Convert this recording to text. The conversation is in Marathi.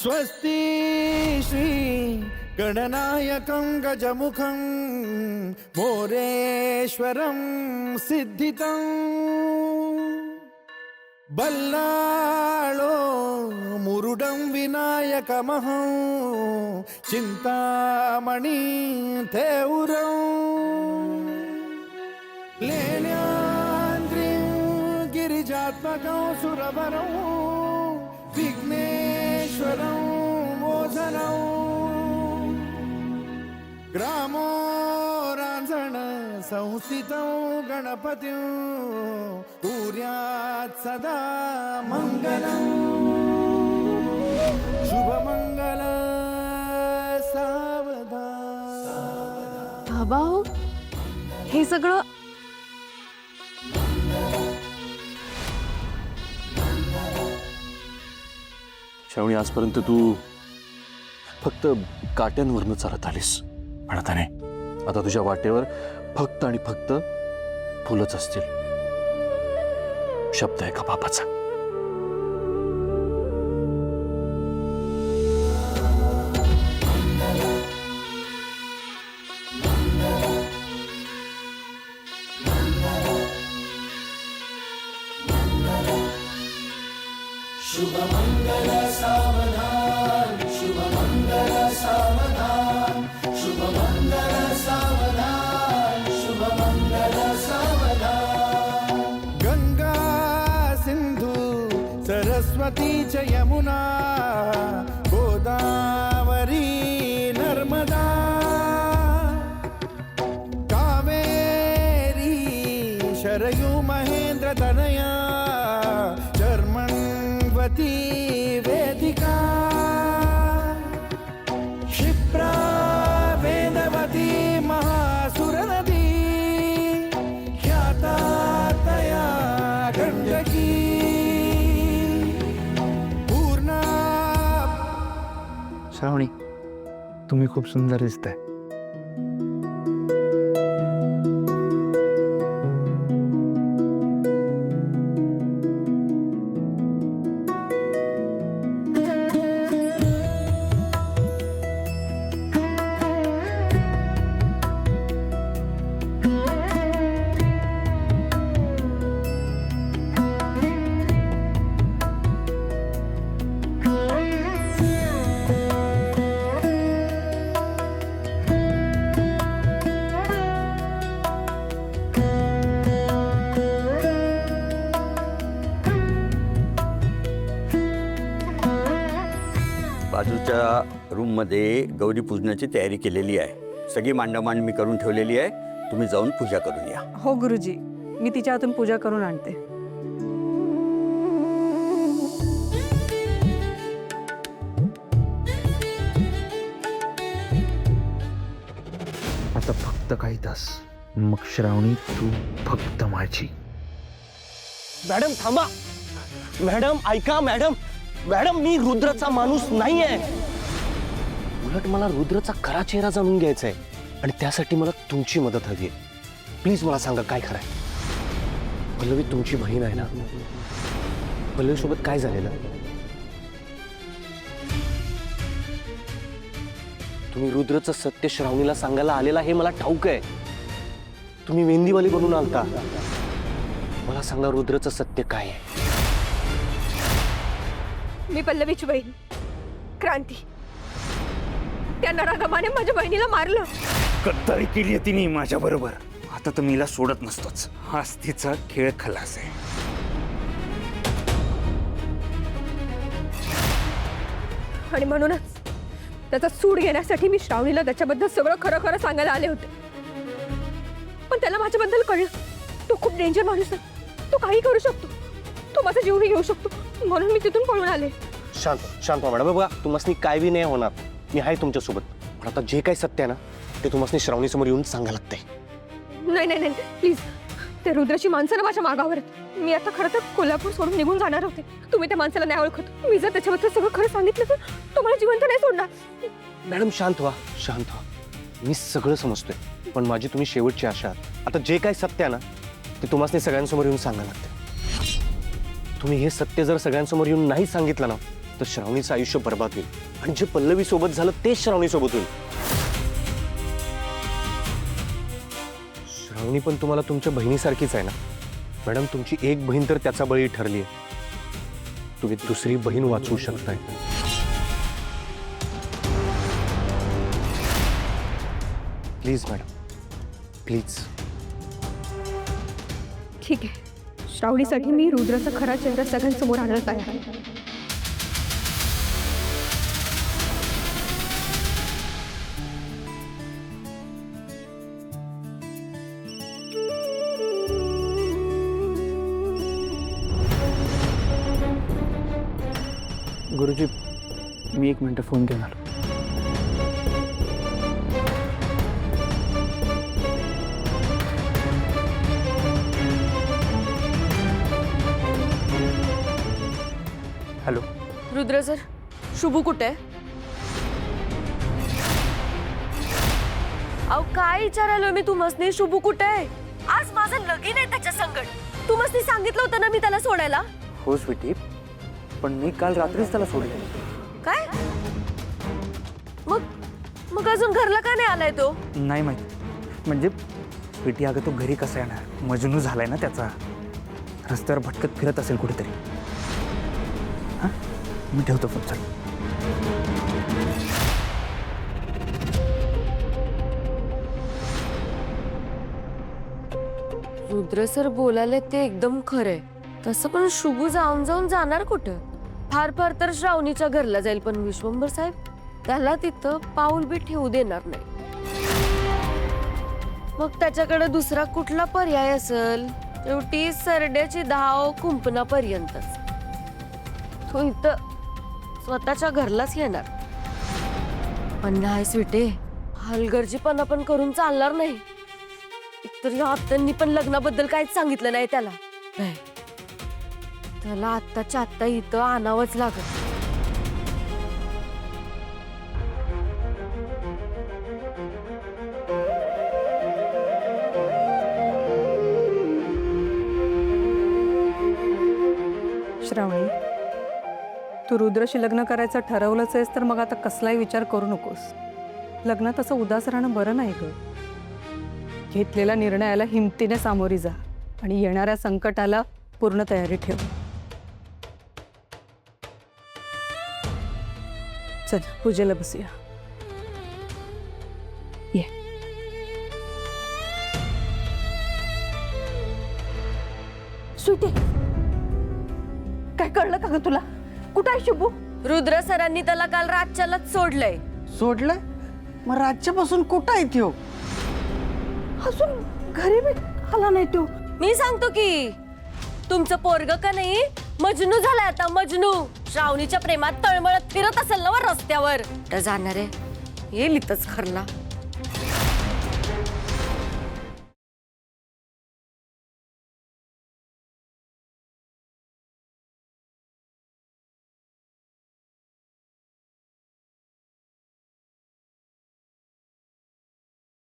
स्वस्ति श्री गणनायकं गजमुखं मोरेश्वरं सिद्धितं बल्लाळो मुरुडं विनायकमहं चिंतामणि थेउरं लेल्याद्रिं गिरिजात्मकं सुरवरं विघ्नेश्वरं मोचनं ग्रामो रांझण संस्थितं गणपतिं कुर्यात् सदा मंगलं शुभमंगल सावधान। बाबा हे सगळं श्रावणी, आजपर्यंत तू फक्त काट्यांवरनं चालत आलीस, पण आता नाही. आता तुझ्या वाटेवर फक्त आणि फक्त फुलंच असतील. शब्द आहे का बापाचा? शुभमंगल सावधान, शुभमंगल सावधान, शुभमंगल सावधान, शुभमंगल सावधान। गंगा सिंधु सरस्वती च यमुना गोदावरी नर्मदा कावेरी शरयू महेंद्र तनया चर्मण्वती वेदिका क्षिप्रा वेदवती महासुर नदी ख्याता तया गंडकी पूर्णा। श्रावणी, तुम्ही खूप सुंदर दिसताय. बाजूच्या रूममध्ये गौरी पूजनाची तयारी केलेली आहे. सगळी मांडामांड मी करून ठेवलेली आहे. तुम्ही जाऊन पूजा करून या. हो गुरुजी, मी तिच्या हातून पूजा करून आणते. आता फक्त काही तास, मग श्रावणी तू फक्त माझी. मॅडम थांबा. मॅडम ऐका. मॅडम मी रुद्रचा माणूस नाहीये. उलट मला रुद्रचा खरा चेहरा जाणून घ्यायचा आहे आणि त्यासाठी मला तुमची मदत हवी आहे. प्लीज मला सांगा काय खरं आहे. पल्लवी तुमची बहीण आहे ना? पल्लवी सोबत काय झालेलं? तुम्ही रुद्रचं सत्य श्रावणीला सांगायला आलेला हे मला ठाऊक आहे. तुम्ही मेहंदीवाली बनून आलता. मला सांगा रुद्रचं सत्य काय आहे? मी पल्लवीची बहीण क्रांती. त्या नराधमाने माझ्या बहिणीला मारलं. गद्दारी केली आहे तिने माझ्या बरोबर. आता तर मीला सोडत नसतोच. हाच तिचा खेळ खलास आहे. आणि म्हणूनच त्याचा सूड घेण्यासाठी मी श्रावणीला त्याच्याबद्दल सगळं खरं खरं सांगायला आले होते. पण त्याला माझ्याबद्दल कळलं. तो खूप डेंजर माणूस आहे. तो काही करू शकतो. तो माझा जीवही घेऊ शकतो. म्हणून मी तिथून पळून आले. शांत व्हा मॅडम. बघा तुम्हाला काय बी नाही होणार. मी आहे तुमच्यासोबत. पण आता जे काही सत्य आहे ना ते तुम्हाला श्रावणीसमोर येऊन सांगायला लागतंय. नाही नाही नाही प्लीज. त्या रुद्राची माणसं ना माझ्या मागावर आहेत. मी आता खरं तर कोल्हापूर सोडून निघून जाणार होते. तुम्ही त्या माणसाला नाही ओळखत. मी जर त्याच्याबद्दल सगळं खरं सांगितलं तर तो मला जिवंत नाही सोडणार. मॅडम शांत व्हा. मी सगळं समजतोय. पण माझी तुम्ही शेवटची आशा आहात. आता जे काही सत्य आहे ना ते तुम्हाला सगळ्यांसमोर येऊन सांगायला लागतं. तुम्ही हे सत्य जर सगळ्यांसमोर येऊन नाही सांगितलं ना तर श्रावणीचं आयुष्य बर्बाद होईल आणि जे पल्लवी सोबत झालं तेच श्रावणी सोबत होईल. श्रावणी पण तुम्हाला तुमच्या बहिणीसारखीच आहे ना मॅडम. तुमची एक बहीण तर त्याचा बळी ठरली आहे. तुम्ही दुसरी बहीण वाचवू शकताय. Please madam, please. ठीक आहे, श्रावणीसाठी मी रुद्राचा खरा चेहरा सगळ्यांसमोर आणत आहे. गुरुजी, मी 1 मिनिट फोन घेणार. हॅलो. रुद्र सर, शुभू कुठे आहे? अहो काय विचारायलो मी तुम्हाला, शुभू कुठे आहे? आज माझं लगीन आहे त्याच्या संकट. तुम्हाला सांगितलं होतं ना मी त्याला सोडायला. हो स्वीटी, पण मी काल रात्रीच त्याला सोडले. काय? मग अजून घरला का नाही आलाय तो? नाही माहिती. म्हणजे स्वीटी, अगं तो घरी कसा येणार? मजनू झालाय ना त्याचा. रस्त्यावर भटकत फिरत असेल कुठेतरी. हां, मी ठेवतो फोन. चल. रुद्र सर बोलायला ते एकदम खरंय. तसं पण शुभू जाऊन जाणार कुठं? फार तर श्रावणीच्या घरला जाईल, पण विश्वंभर साहेब त्याला तिथं पाऊल बी ठेवू देणार नाही. मग त्याच्याकडे दुसरा कुठला पर्याय असेल? शेवटी सरड्याची धाव कुंपणापर्यंतच. तो इथं स्वतःच्या घरलाच येणार. पण नाही स्वीटे, हलगर्जीपणा पण करून चालणार नाही. एकतर या आत्यांनी पण लग्नाबद्दल काहीच सांगितलं नाही त्याला. नाही, त्याला आत्ताच्या आत्ता इथं आणावंच लागत. श्रावणी, तू रुद्रशी लग्न करायचं ठरवलंच आहेस तर मग आता कसलाही विचार करू नकोस. लग्नात असं उदास राहणं बरं नाही ग. घेतलेल्या निर्णयाला हिमतीने सामोरी जा आणि येणाऱ्या संकटाला पूर्ण तयारी ठेव. चल पूजेला बसूया. ये. सुटे, काय कळलं का ग तुला? कुठं आहे शुभू? रुद्र सरांनी त्याला काल रातच्यालाच सोडलंय. सोडलंय? मग राज्यापासून कुठं आहे त्यो? अजून घरी बी आला नाही तो. मी सांगतो की तुमचं पोरग का नाही मजनू झालाय आता. मजनू श्रावणीच्या प्रेमात तळमळत फिरत असेल ना वर रस्त्यावर. तर जाणार आहे येईल इथंच खरला.